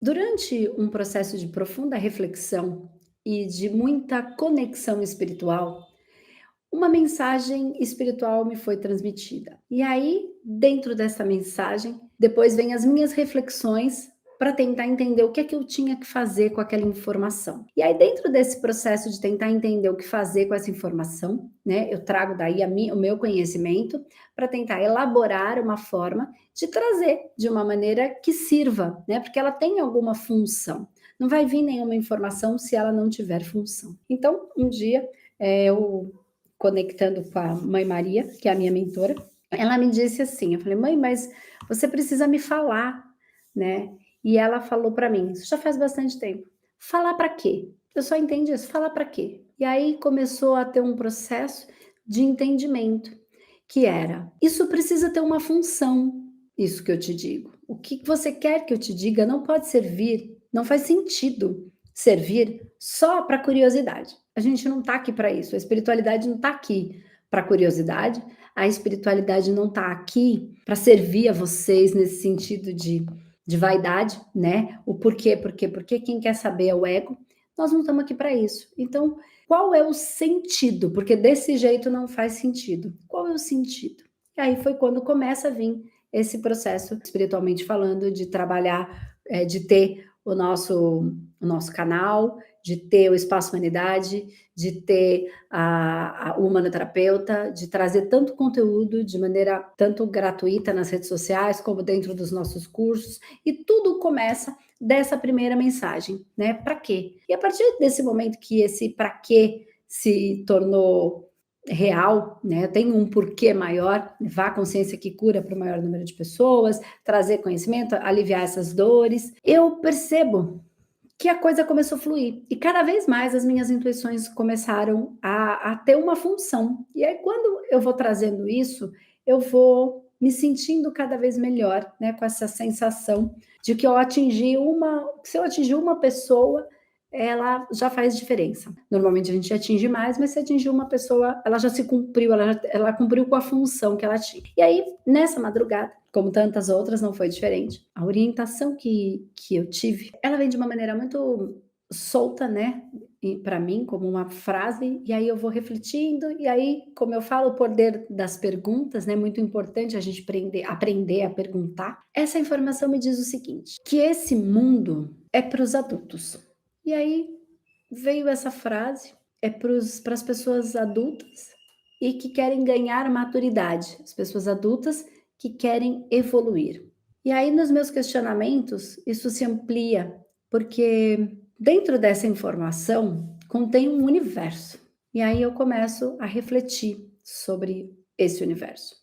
Durante um processo de profunda reflexão e de muita conexão espiritual, uma mensagem espiritual me foi transmitida. E aí, dentro dessa mensagem, depois vem as minhas reflexões para tentar entender o que é que eu tinha que fazer com aquela informação. E aí, dentro desse processo de tentar entender o que fazer com essa informação, né, eu trago daí o meu conhecimento para tentar elaborar uma forma de trazer de uma maneira que sirva, né, porque ela tem alguma função. Não vai vir nenhuma informação se ela não tiver função. Então, um dia, eu conectando com a mãe Maria, que é a minha mentora, ela me disse assim, eu falei: "Mãe, mas você precisa me falar, né". E ela falou para mim, isso já faz bastante tempo: "Falar para quê?". Eu só entendi isso, falar para quê? E aí começou a ter um processo de entendimento, que era: isso precisa ter uma função, isso que eu te digo. O que você quer que eu te diga não pode servir, não faz sentido servir só para curiosidade. A gente não está aqui para isso, a espiritualidade não está aqui para curiosidade, a espiritualidade não está aqui para servir a vocês nesse sentido de vaidade, né? O porquê, porquê, porquê, quem quer saber é o ego. Nós não estamos aqui para isso. Então, qual é o sentido? Porque desse jeito não faz sentido. Qual é o sentido? E aí foi quando começa a vir esse processo, espiritualmente falando, de trabalhar, de ter o nosso canal, de ter o Espaço Humanidade, de ter o humanoterapeuta, de trazer tanto conteúdo de maneira tanto gratuita nas redes sociais, como dentro dos nossos cursos, e tudo começa dessa primeira mensagem, né? Para quê? E a partir desse momento que esse para quê se tornou real, né? Tem um porquê maior, levar a consciência que cura para o maior número de pessoas, trazer conhecimento, aliviar essas dores. Eu percebo que a coisa começou a fluir. E cada vez mais as minhas intuições começaram a ter uma função. E aí, quando eu vou trazendo isso, eu vou me sentindo cada vez melhor, né? Com essa sensação de que se eu atingir uma pessoa, ela já faz diferença. Normalmente a gente atinge mais, mas se atingir uma pessoa, ela já se cumpriu, ela cumpriu com a função que ela tinha. E aí, nessa madrugada, como tantas outras, não foi diferente. A orientação que eu tive, ela vem de uma maneira muito solta, né, para mim, como uma frase, e aí eu vou refletindo, e aí, como eu falo, o poder das perguntas, né, muito importante a gente aprender a perguntar. Essa informação me diz o seguinte, que esse mundo é para os adultos. E aí veio essa frase, é para as pessoas adultas e que querem ganhar maturidade, as pessoas adultas que querem evoluir. E aí, nos meus questionamentos, isso se amplia, porque dentro dessa informação contém um universo. E aí eu começo a refletir sobre esse universo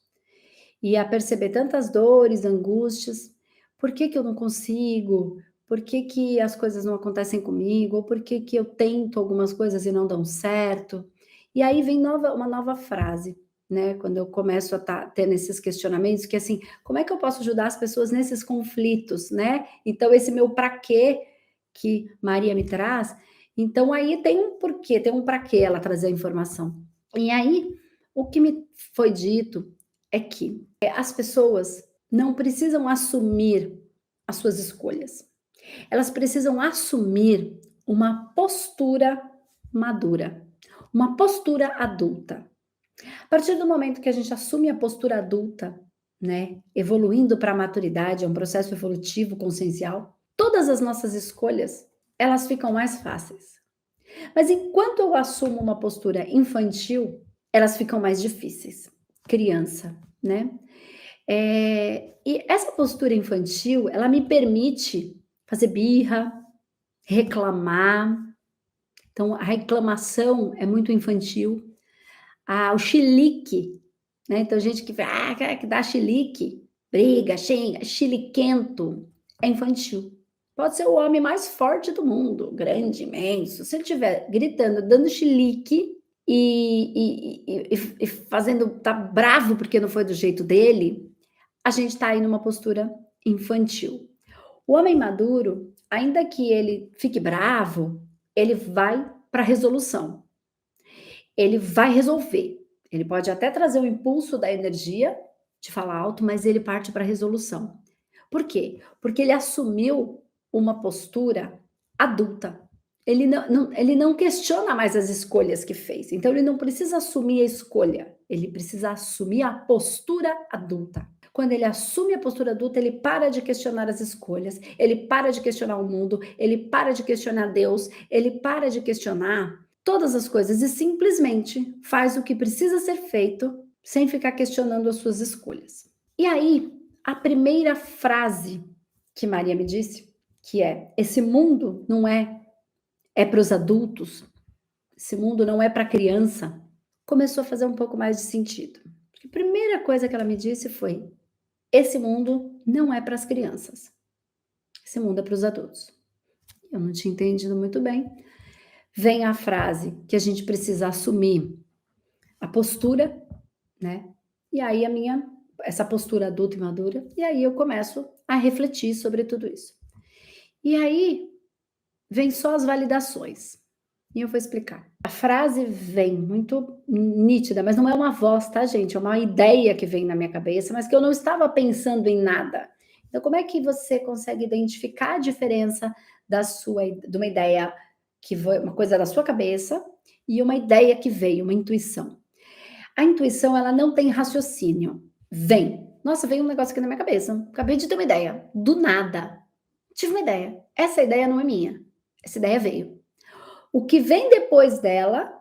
e a perceber tantas dores, angústias. Por que que eu não consigo? Por que que as coisas não acontecem comigo? Ou por que que eu tento algumas coisas e não dão certo? E aí vem uma nova frase, né? Quando eu começo a ter nesses questionamentos, que assim, como é que eu posso ajudar as pessoas nesses conflitos, né? Então, esse meu para quê que Maria me traz, então aí tem um porquê, tem um para quê ela trazer a informação. E aí, o que me foi dito é que as pessoas não precisam assumir as suas escolhas. Elas precisam assumir uma postura madura, uma postura adulta. A partir do momento que a gente assume a postura adulta, né, evoluindo para a maturidade, é um processo evolutivo consciencial, todas as nossas escolhas, elas ficam mais fáceis. Mas enquanto eu assumo uma postura infantil, elas ficam mais difíceis. Criança, né? E essa postura infantil, ela me permite fazer birra, reclamar. Então, a reclamação é muito infantil. O chilique, né? Então, gente que dá chilique, briga, xinga, chiliquento, é infantil. Pode ser o homem mais forte do mundo, grande, imenso. Se ele estiver gritando, dando chilique e fazendo, tá bravo porque não foi do jeito dele, a gente está aí numa postura infantil. O homem maduro, ainda que ele fique bravo, ele vai para a resolução. Ele vai resolver. Ele pode até trazer o impulso da energia de falar alto, mas ele parte para a resolução. Por quê? Porque ele assumiu uma postura adulta. Ele não questiona mais as escolhas que fez. Então, ele não precisa assumir a escolha, ele precisa assumir a postura adulta. Quando ele assume a postura adulta, ele para de questionar as escolhas, ele para de questionar o mundo, ele para de questionar Deus, ele para de questionar todas as coisas e simplesmente faz o que precisa ser feito sem ficar questionando as suas escolhas. E aí, a primeira frase que Maria me disse, que é: esse mundo não é para os adultos, esse mundo não é para criança, começou a fazer um pouco mais de sentido. A primeira coisa que ela me disse foi: esse mundo não é para as crianças, esse mundo é para os adultos. Eu não tinha entendido muito bem. Vem a frase que a gente precisa assumir a postura, né? E aí essa postura adulta e madura, e aí eu começo a refletir sobre tudo isso. E aí vem só as validações. E eu vou explicar. A frase vem muito nítida, mas não é uma voz, tá, gente? É uma ideia que vem na minha cabeça, mas que eu não estava pensando em nada. Então, como é que você consegue identificar a diferença de uma ideia que foi uma coisa da sua cabeça e uma ideia que veio, uma intuição? A intuição, ela não tem raciocínio. Vem. Nossa, veio um negócio aqui na minha cabeça. Acabei de ter uma ideia. Do nada. Tive uma ideia. Essa ideia não é minha. Essa ideia veio. O que vem depois dela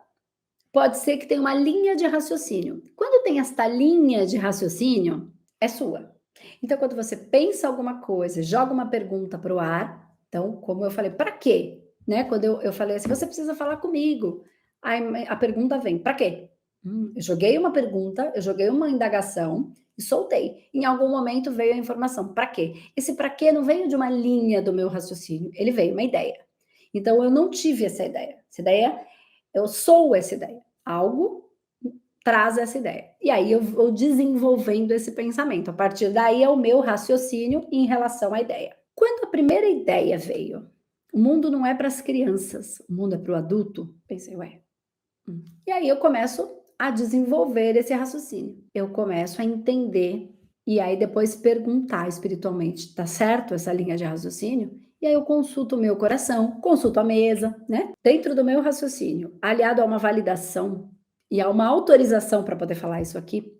pode ser que tenha uma linha de raciocínio. Quando tem esta linha de raciocínio, é sua. Então, quando você pensa alguma coisa, joga uma pergunta para o ar, então, como eu falei, para quê? Né? Quando eu falei assim, você precisa falar comigo. Aí a pergunta vem, para quê? Eu joguei uma pergunta, eu joguei uma indagação e soltei. Em algum momento veio a informação, para quê? Esse para quê não veio de uma linha do meu raciocínio, ele veio uma ideia. Então, eu não tive essa ideia. Essa ideia, eu sou essa ideia. Algo traz essa ideia. E aí eu vou desenvolvendo esse pensamento. A partir daí é o meu raciocínio em relação à ideia. Quando a primeira ideia veio, o mundo não é para as crianças, o mundo é para o adulto, pensei, ué. E aí eu começo a desenvolver esse raciocínio. Eu começo a entender e aí depois perguntar espiritualmente, tá certo essa linha de raciocínio? E aí eu consulto o meu coração, consulto a mesa, né? Dentro do meu raciocínio, aliado a uma validação e a uma autorização para poder falar isso aqui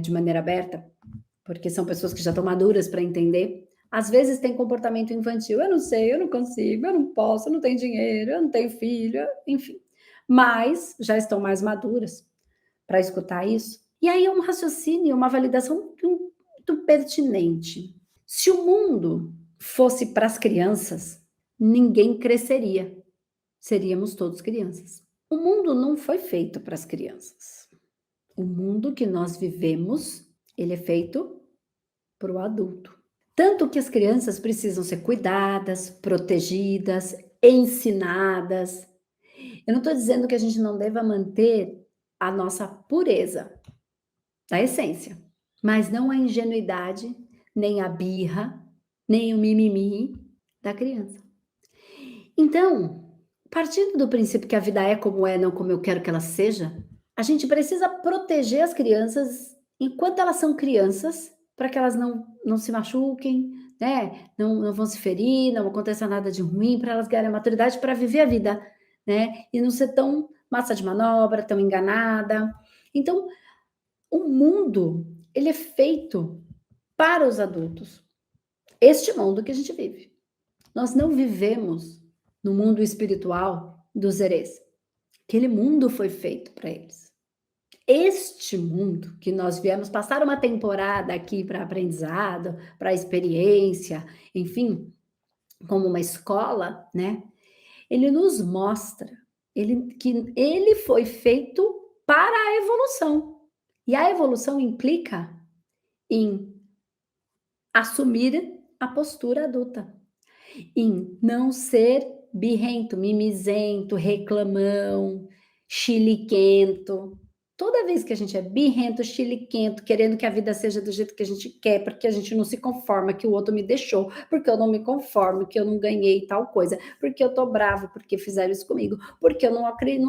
de maneira aberta, porque são pessoas que já estão maduras para entender. Às vezes tem comportamento infantil, eu não sei, eu não consigo, eu não posso, eu não tenho dinheiro, eu não tenho filho, enfim. Mas já estão mais maduras para escutar isso. E aí é um raciocínio, uma validação muito pertinente. Se o mundo fosse para as crianças, ninguém cresceria. Seríamos todos crianças. O mundo não foi feito para as crianças. O mundo que nós vivemos, ele é feito para o adulto. Tanto que as crianças precisam ser cuidadas, protegidas, ensinadas. Eu não estou dizendo que a gente não deva manter a nossa pureza da essência, mas não a ingenuidade, nem a birra, nem o mimimi da criança. Então, partindo do princípio que a vida é como é, não como eu quero que ela seja, a gente precisa proteger as crianças enquanto elas são crianças, para que elas não se machuquem, né? Não vão se ferir, não aconteça nada de ruim, para elas ganharem a maturidade para viver a vida, né? E não ser tão massa de manobra, tão enganada. Então, o mundo, ele é feito para os adultos. Este mundo que a gente vive. Nós não vivemos no mundo espiritual dos erês. Aquele mundo foi feito para eles. Este mundo que nós viemos passar uma temporada aqui para aprendizado, para experiência, enfim, como uma escola, né? Ele nos mostra que ele foi feito para a evolução. E a evolução implica em assumir a postura adulta, em não ser birrento, mimizento, reclamão, chiliquento. Toda vez que a gente é birrento, chiliquento, querendo que a vida seja do jeito que a gente quer, porque a gente não se conforma que o outro me deixou, porque eu não me conformo, que eu não ganhei tal coisa, porque eu tô bravo, porque fizeram isso comigo, porque eu não acredito,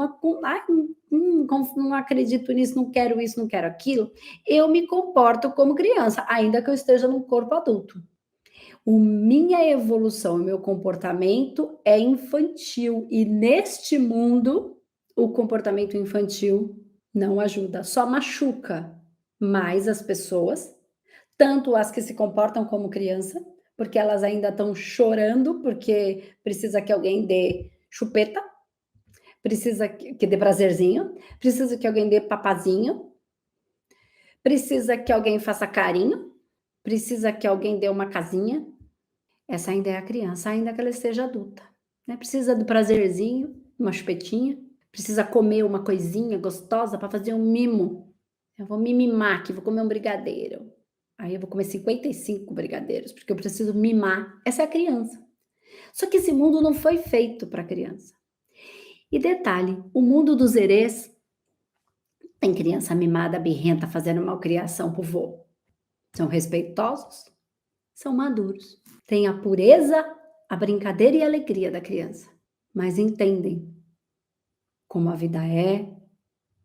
não acredito nisso, não quero isso, não quero aquilo, eu me comporto como criança, ainda que eu esteja num corpo adulto. O minha evolução, o meu comportamento é infantil e neste mundo, o comportamento infantil não ajuda, só machuca mais as pessoas, tanto as que se comportam como criança, porque elas ainda estão chorando, porque precisa que alguém dê chupeta, precisa que dê prazerzinho, precisa que alguém dê papazinho, precisa que alguém faça carinho, precisa que alguém dê uma casinha. Essa ainda é a criança, ainda que ela esteja adulta, né, precisa do prazerzinho, uma chupetinha, precisa comer uma coisinha gostosa para fazer um mimo. Eu vou me mimar aqui, vou comer um brigadeiro. Aí eu vou comer 55 brigadeiros, porque eu preciso mimar. Essa é a criança. Só que esse mundo não foi feito para criança. E detalhe, o mundo dos erês tem criança mimada, birrenta, fazendo malcriação pro vô. São respeitosos, são maduros. Tem a pureza, a brincadeira e a alegria da criança, mas entendem como a vida é,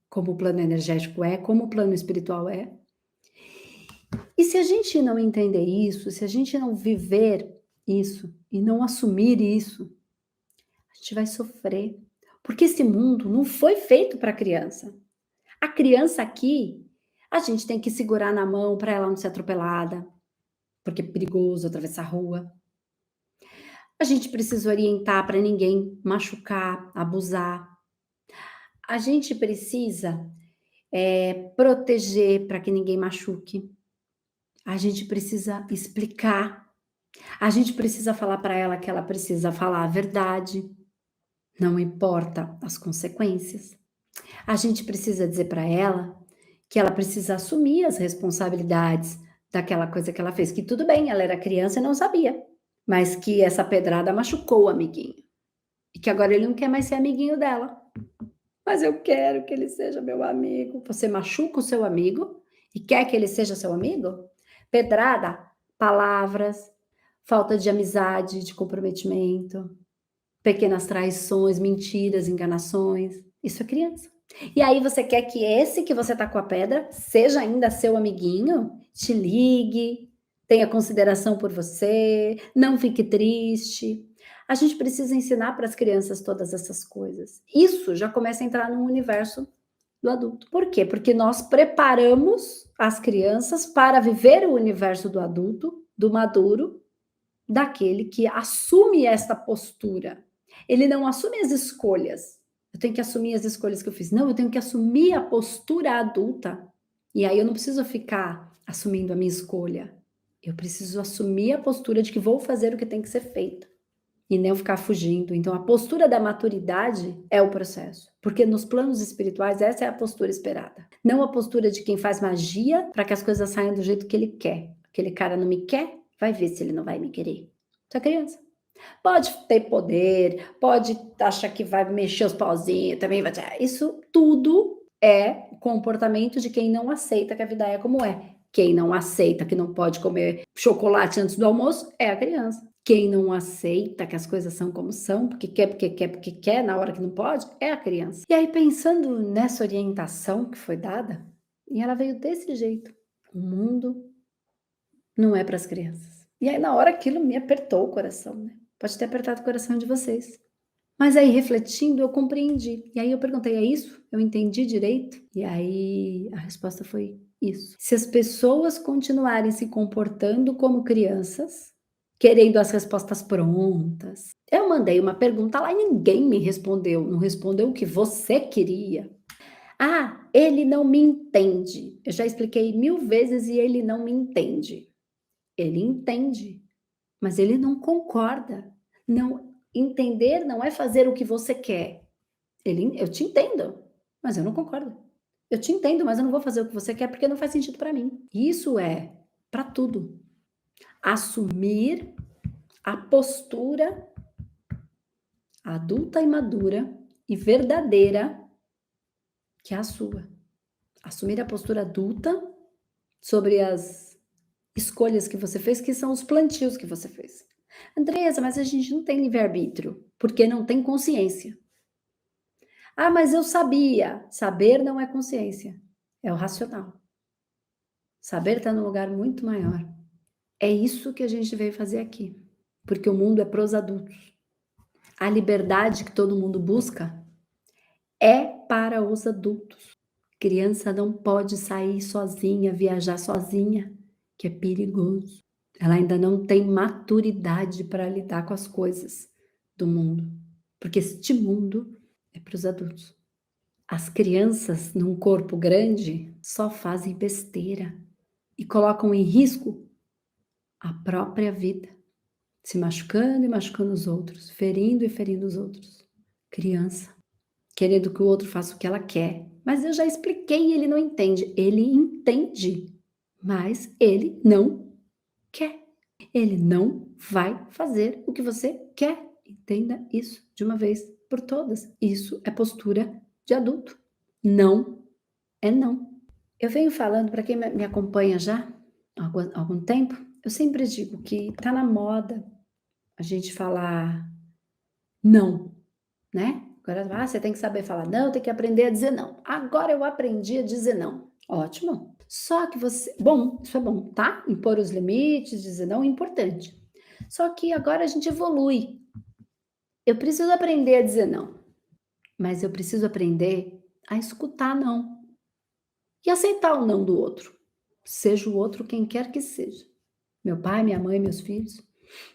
como o plano energético é, como o plano espiritual é. E se a gente não entender isso, se a gente não viver isso e não assumir isso, a gente vai sofrer, porque esse mundo não foi feito para criança. A criança aqui, a gente tem que segurar na mão para ela não ser atropelada, porque é perigoso atravessar a rua. A gente precisa orientar para ninguém machucar, abusar. A gente precisa, proteger para que ninguém machuque. A gente precisa explicar. A gente precisa falar para ela que ela precisa falar a verdade, não importa as consequências. A gente precisa dizer para ela que ela precisa assumir as responsabilidades daquela coisa que ela fez, que tudo bem, ela era criança e não sabia, mas que essa pedrada machucou o amiguinho. E que agora ele não quer mais ser amiguinho dela. Mas eu quero que ele seja meu amigo. Você machuca o seu amigo e quer que ele seja seu amigo? Pedrada, palavras, falta de amizade, de comprometimento, pequenas traições, mentiras, enganações. Isso é criança. E aí você quer que esse que você tá com a pedra seja ainda seu amiguinho? Te ligue, tenha consideração por você, não fique triste. A gente precisa ensinar para as crianças todas essas coisas. Isso já começa a entrar no universo do adulto. Por quê? Porque nós preparamos as crianças para viver o universo do adulto, do maduro, daquele que assume esta postura. Ele não assume as escolhas. Eu tenho que assumir as escolhas que eu fiz. Não, eu tenho que assumir a postura adulta. E aí eu não preciso ficar assumindo a minha escolha. Eu preciso assumir a postura de que vou fazer o que tem que ser feito e não ficar fugindo. Então, a postura da maturidade é o processo, porque nos planos espirituais essa é a postura esperada. Não a postura de quem faz magia para que as coisas saiam do jeito que ele quer. Aquele cara não me quer, vai ver se ele não vai me querer. Você é criança. Pode ter poder, pode achar que vai mexer os pauzinhos, também vai. Isso tudo é comportamento de quem não aceita que a vida é como é. Quem não aceita que não pode comer chocolate antes do almoço é a criança. Quem não aceita que as coisas são como são, porque quer, na hora que não pode, é a criança. E aí, pensando nessa orientação que foi dada, e ela veio desse jeito: o mundo não é para as crianças. E aí, na hora, aquilo me apertou o coração, né? Pode ter apertado o coração de vocês. Mas aí, refletindo, eu compreendi. E aí eu perguntei: é isso? Eu entendi direito? E aí a resposta foi isso. Se as pessoas continuarem se comportando como crianças, querendo as respostas prontas. Eu mandei uma pergunta lá e ninguém me respondeu. Não respondeu o que você queria. Ah, ele não me entende. Eu já expliquei 1000 vezes e ele não me entende. Ele entende, mas ele não concorda. Não, entender não é fazer o que você quer. Eu te entendo, mas eu não concordo. Eu te entendo, mas eu não vou fazer o que você quer porque não faz sentido para mim. Isso é para tudo. Assumir a postura adulta e madura e verdadeira que é a sua. Assumir a postura adulta sobre as escolhas que você fez, que são os plantios que você fez. Andressa, mas a gente não tem livre-arbítrio, porque não tem consciência. Ah, mas eu sabia. Saber não é consciência, é o racional. Saber está num lugar muito maior. É isso que a gente veio fazer aqui, porque o mundo é para os adultos. A liberdade que todo mundo busca é para os adultos. Criança não pode sair sozinha, viajar sozinha, que é perigoso. Ela ainda não tem maturidade para lidar com as coisas do mundo, porque este mundo é para os adultos. As crianças num corpo grande só fazem besteira e colocam em risco a própria vida, se machucando e machucando os outros, ferindo e ferindo os outros. Criança, querendo que o outro faça o que ela quer. Mas eu já expliquei e ele não entende. Ele entende, mas ele não quer. Ele não vai fazer o que você quer. Entenda isso de uma vez por todas. Isso é postura de adulto. Não é não. Eu venho falando, para quem me acompanha já há algum tempo, eu sempre digo que tá na moda a gente falar não, né? Agora, você tem que saber falar não, tem que aprender a dizer não. Agora eu aprendi a dizer não. Ótimo. Só que você, bom, isso é bom, tá? Impor os limites, dizer não é importante. Só que agora a gente evolui. Eu preciso aprender a dizer não, mas eu preciso aprender a escutar não e aceitar o não do outro. Seja o outro quem quer que seja. Meu pai, minha mãe, meus filhos,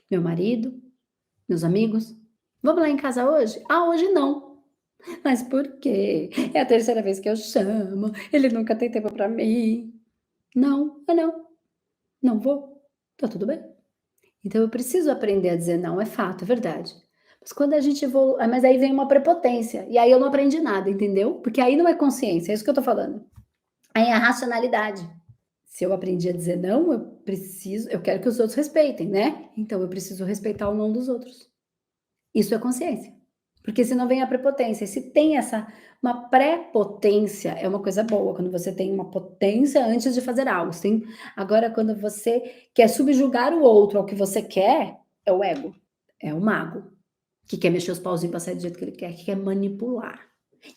meu marido, meus amigos. Vamos lá em casa hoje? Ah, hoje não. Mas por quê? É a terceira vez que eu chamo, ele nunca tem tempo para mim. Não, é não. Não vou. Tá tudo bem. Então eu preciso aprender a dizer não, é fato, é verdade. Mas quando a gente evolui, mas aí vem uma prepotência, e aí eu não aprendi nada, entendeu? Porque aí não é consciência, é isso que eu tô falando. Aí é a racionalidade. Se eu aprendi a dizer não, eu quero que os outros respeitem, né? Então eu preciso respeitar o não dos outros. Isso é consciência. Porque senão vem a prepotência. E se tem uma pré-potência, é uma coisa boa, quando você tem uma potência antes de fazer algo. Sim? Agora, quando você quer subjugar o outro ao que você quer, é o ego, é o mago, que quer mexer os pauzinhos para sair do jeito que ele quer, que quer manipular,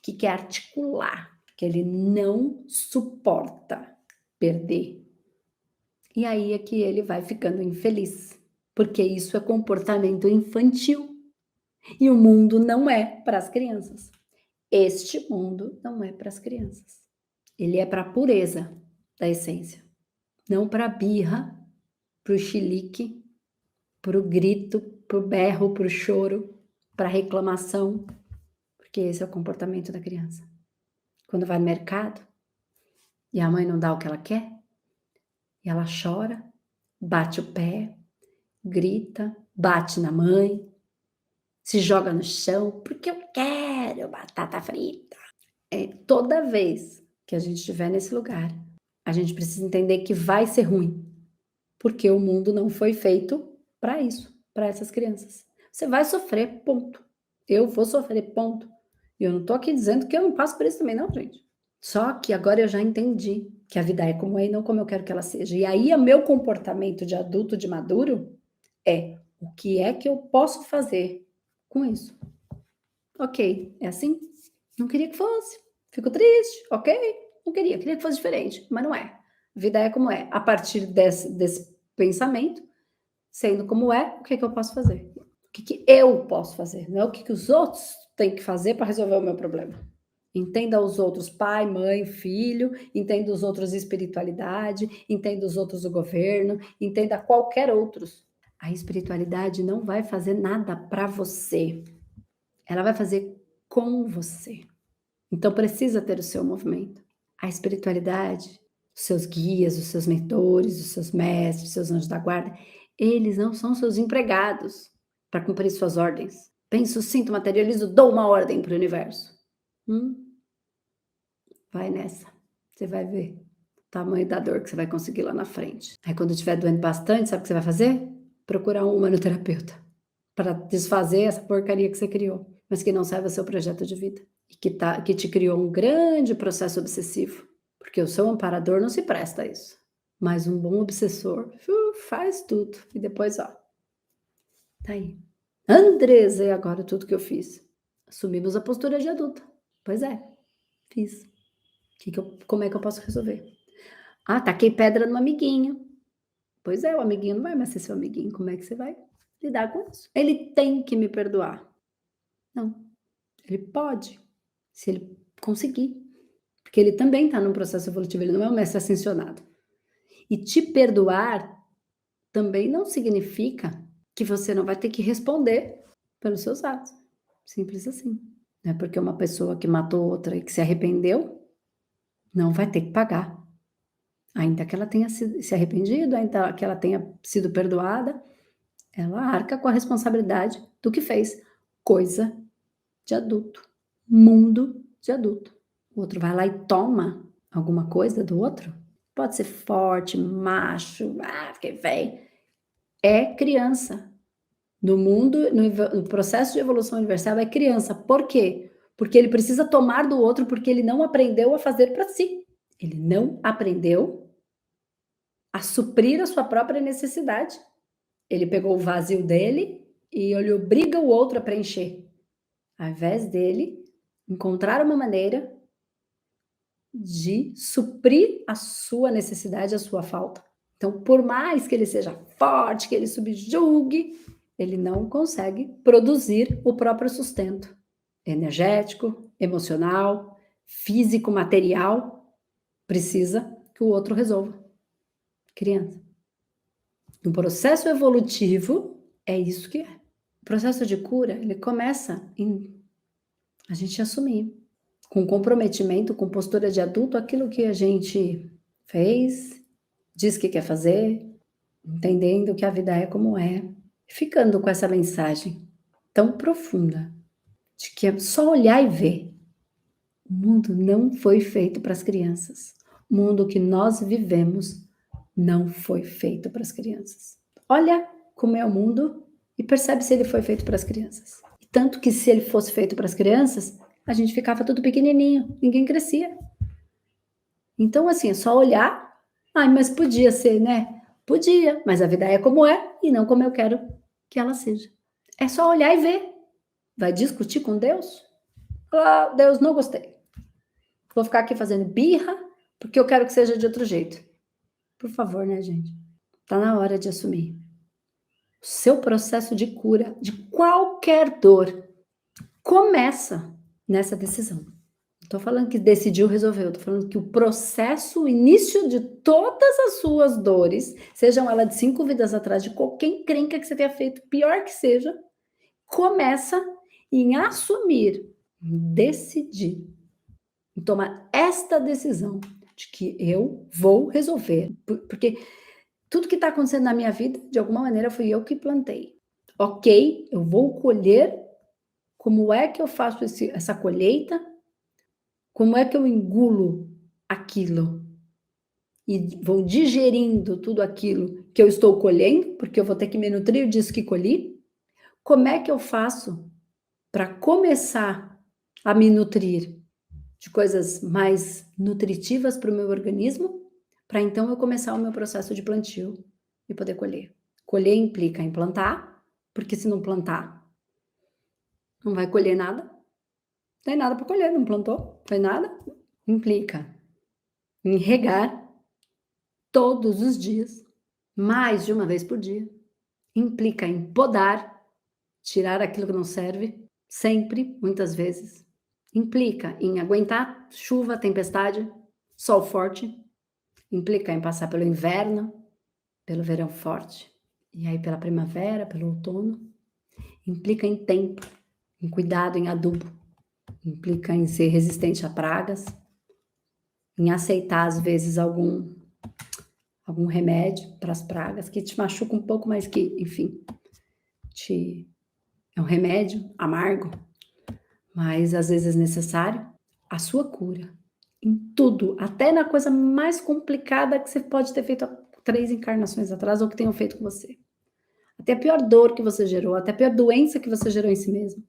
que quer articular, que ele não suporta perder. E aí é que ele vai ficando infeliz, porque isso é comportamento infantil. E o mundo não é para as crianças. Este mundo não é para as crianças. Ele é para a pureza da essência, não para a birra, para o chilique, para o grito, para o berro, para o choro, para a reclamação, porque esse é o comportamento da criança. Quando vai no mercado e a mãe não dá o que ela quer, e ela chora, bate o pé, grita, bate na mãe, se joga no chão, porque eu quero batata frita. Toda vez que a gente estiver nesse lugar, a gente precisa entender que vai ser ruim, porque o mundo não foi feito para isso, para essas crianças. Você vai sofrer, ponto. Eu vou sofrer, ponto. E eu não tô aqui dizendo que eu não passo por isso também, não, gente. Só que agora eu já entendi que a vida é como é e não como eu quero que ela seja. E aí, o meu comportamento de adulto, de maduro, é o que é que eu posso fazer com isso? Ok, é assim? Não queria que fosse. Fico triste, ok? Não queria que fosse diferente, mas não é. A vida é como é. A partir desse pensamento, sendo como é, o que eu posso fazer? O que eu posso fazer? Não é o que os outros têm que fazer para resolver o meu problema. Entenda os outros, pai, mãe, filho, entenda os outros espiritualidade, entenda os outros o governo, entenda qualquer outros. A espiritualidade não vai fazer nada para você. Ela vai fazer com você. Então precisa ter o seu movimento. A espiritualidade, os seus guias, os seus mentores, os seus mestres, os seus anjos da guarda, eles não são seus empregados para cumprir suas ordens. Penso, sinto, materializo, dou uma ordem para o universo. Vai nessa. Você vai ver o tamanho da dor que você vai conseguir lá na frente. Aí quando estiver doendo bastante, sabe o que você vai fazer? Procurar um humanoterapeuta para desfazer essa porcaria que você criou, mas que não serve ao seu projeto de vida. E que te criou um grande processo obsessivo, porque o seu amparador não se presta a isso. Mas um bom obsessor faz tudo. E depois, ó, tá aí. Andresa, e agora tudo que eu fiz? Assumimos a postura de adulta. Pois é, fiz. Como é que eu posso resolver? Ah, taquei pedra no amiguinho. Pois é, o amiguinho não vai mais ser seu amiguinho, como é que você vai lidar com isso? Ele tem que me perdoar. Não, ele pode, se ele conseguir, porque ele também está num processo evolutivo, ele não é um mestre ascensionado. E te perdoar também não significa que você não vai ter que responder pelos seus atos. Simples assim. Não é porque uma pessoa que matou outra e que se arrependeu, não vai ter que pagar. Ainda que ela tenha se arrependido, ainda que ela tenha sido perdoada, ela arca com a responsabilidade do que fez. Coisa de adulto. Mundo de adulto. O outro vai lá e toma alguma coisa do outro. Pode ser forte, macho, fiquei feio. É criança. No mundo, no processo de evolução universal, é criança. Por quê? Porque ele precisa tomar do outro, porque ele não aprendeu a fazer para si. Ele não aprendeu a suprir a sua própria necessidade. Ele pegou o vazio dele e ele obriga o outro a preencher. Ao invés dele encontrar uma maneira de suprir a sua necessidade, a sua falta. Então, por mais que ele seja forte, que ele subjugue, ele não consegue produzir o próprio sustento energético, emocional, físico, material. Precisa que o outro resolva. Criança. No processo evolutivo, é isso que é. O processo de cura, ele começa em a gente assumir, com comprometimento, com postura de adulto, aquilo que a gente fez, diz que quer fazer, entendendo que a vida é como é, ficando com essa mensagem tão profunda de que é só olhar e ver. O mundo não foi feito para as crianças. O mundo que nós vivemos não foi feito para as crianças. Olha como é o mundo e percebe se ele foi feito para as crianças. Tanto que se ele fosse feito para as crianças, a gente ficava tudo pequenininho, ninguém crescia. Então, assim, é só olhar. Ai, mas podia ser, né? Podia, mas a vida é como é e não como eu quero que ela seja. É só olhar e ver. Vai discutir com Deus? Ah, Deus, não gostei. Vou ficar aqui fazendo birra porque eu quero que seja de outro jeito. Por favor, né, gente? Tá na hora de assumir. O seu processo de cura de qualquer dor começa nessa decisão. Não tô falando que decidiu, resolveu. Tô falando que o processo, o início de todas as suas dores, sejam elas de 5 vidas atrás, de qualquer encrenca que você tenha feito, pior que seja, começa em assumir, em decidir, em tomar esta decisão de que eu vou resolver. Porque tudo que está acontecendo na minha vida, de alguma maneira, fui eu que plantei. Ok, eu vou colher. Como é que eu faço essa colheita? Como é que eu engulo aquilo? E vou digerindo tudo aquilo que eu estou colhendo, porque eu vou ter que me nutrir disso que colhi? Como é que eu faço para começar a me nutrir de coisas mais nutritivas para o meu organismo? Para então eu começar o meu processo de plantio e poder colher. Colher implica em plantar, porque se não plantar, não vai colher nada. Não tem nada para colher, não plantou, não tem nada. Implica em regar todos os dias, mais de uma vez por dia. Implica em podar, tirar aquilo que não serve, sempre, muitas vezes. Implica em aguentar chuva, tempestade, sol forte. Implica em passar pelo inverno, pelo verão forte, e aí pela primavera, pelo outono. Implica em tempo, em cuidado, em adubo. Implica em ser resistente a pragas, em aceitar, às vezes, algum remédio para as pragas, que te machuca um pouco, mas que, enfim, é um remédio amargo, mas às vezes é necessário. A sua cura, em tudo, até na coisa mais complicada que você pode ter feito há 3 encarnações atrás, ou que tenham feito com você. Até a pior dor que você gerou, até a pior doença que você gerou em si mesmo.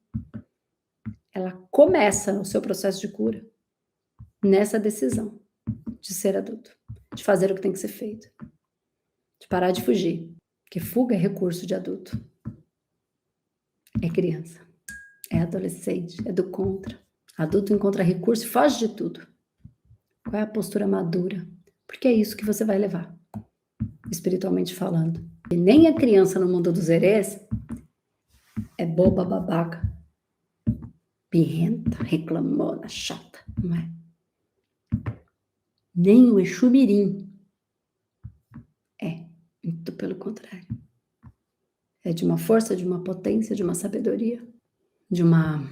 Ela começa o seu processo de cura nessa decisão de ser adulto, de fazer o que tem que ser feito, de parar de fugir, porque fuga é recurso de adulto. É criança, é adolescente, é do contra. Adulto encontra recurso e foge de tudo. Qual é a postura madura? Porque é isso que você vai levar. espiritualmente falando. E nem a criança no mundo dos erês é boba, babaca, birrenta, reclamona, chata, não é? Nem o Exu Mirim é, muito pelo contrário. É de uma força, de uma potência, de uma sabedoria, de uma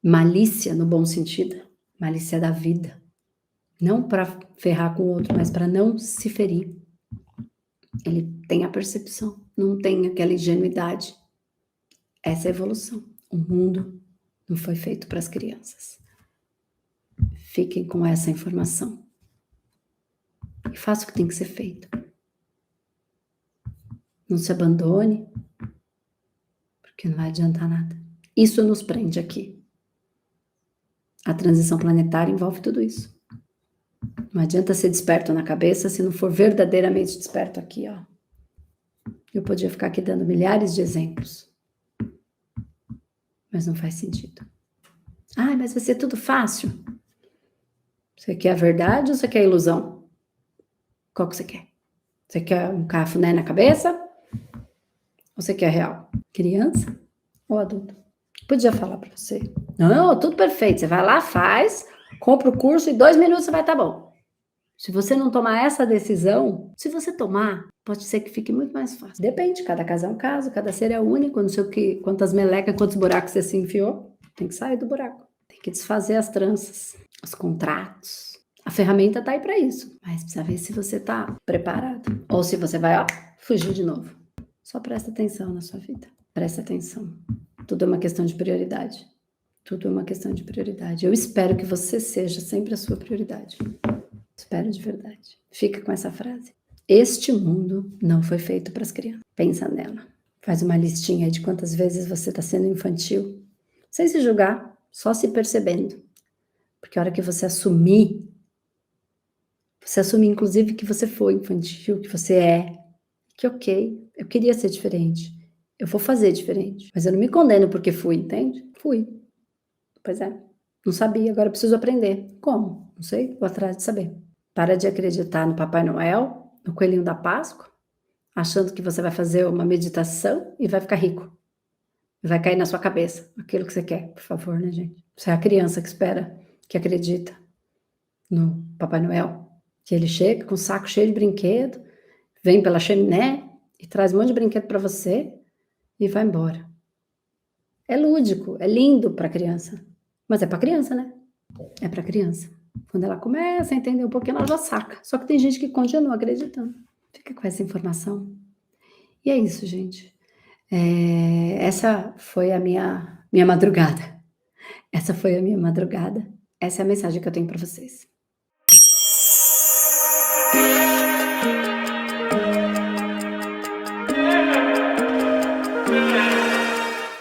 malícia no bom sentido, malícia da vida. Não para ferrar com o outro, mas para não se ferir. Ele tem a percepção, não tem aquela ingenuidade. Essa é a evolução. O mundo não foi feito para as crianças. Fiquem com essa informação. E faça o que tem que ser feito. Não se abandone, porque não vai adiantar nada. Isso nos prende aqui. A transição planetária envolve tudo isso. Não adianta ser desperto na cabeça se não for verdadeiramente desperto aqui, ó. Eu podia ficar aqui dando milhares de exemplos. Mas não faz sentido. Ah, mas vai ser tudo fácil. Você quer a verdade ou você quer a ilusão? Qual que você quer? Você quer um cafuné na cabeça? Ou você quer real? Criança ou adulto? Podia falar para você. Não, tudo perfeito. Você vai lá, faz, compra o curso e 2 minutos você vai estar bom. Se você não tomar essa decisão, se você tomar, pode ser que fique muito mais fácil. Depende, cada caso é um caso, cada ser é único, não sei o que, quantas melecas, quantos buracos você se enfiou. Tem que sair do buraco. Tem que desfazer as tranças, os contratos. A ferramenta tá aí para isso, mas precisa ver se você tá preparado. Ou se você vai, ó, fugir de novo. Só presta atenção na sua vida. Presta atenção. Tudo é uma questão de prioridade. Tudo é uma questão de prioridade. Eu espero que você seja sempre a sua prioridade. Espero de verdade. Fica com essa frase. Este mundo não foi feito para as crianças. Pensa nela. Faz uma listinha de quantas vezes você está sendo infantil. Sem se julgar, só se percebendo. Porque a hora que você assumir inclusive que você foi infantil, que você é, que ok, eu queria ser diferente. Eu vou fazer diferente. Mas eu não me condeno porque fui, entende? Fui. Pois é. Não sabia, agora eu preciso aprender. Como? Não sei, vou atrás de saber. Para de acreditar no Papai Noel, no Coelhinho da Páscoa, achando que você vai fazer uma meditação e vai ficar rico. E vai cair na sua cabeça aquilo que você quer. Por favor, né, gente? Você é a criança que espera, que acredita no Papai Noel. Que ele chega com um saco cheio de brinquedo, vem pela chaminé e traz um monte de brinquedo para você e vai embora. É lúdico, é lindo para criança. Mas é para criança, né? É para criança. Quando ela começa a entender um pouquinho, ela já saca. Só que tem gente que continua acreditando. Fica com essa informação. E é isso, gente. Essa foi a minha madrugada. Essa foi a minha madrugada. Essa é a mensagem que eu tenho para vocês.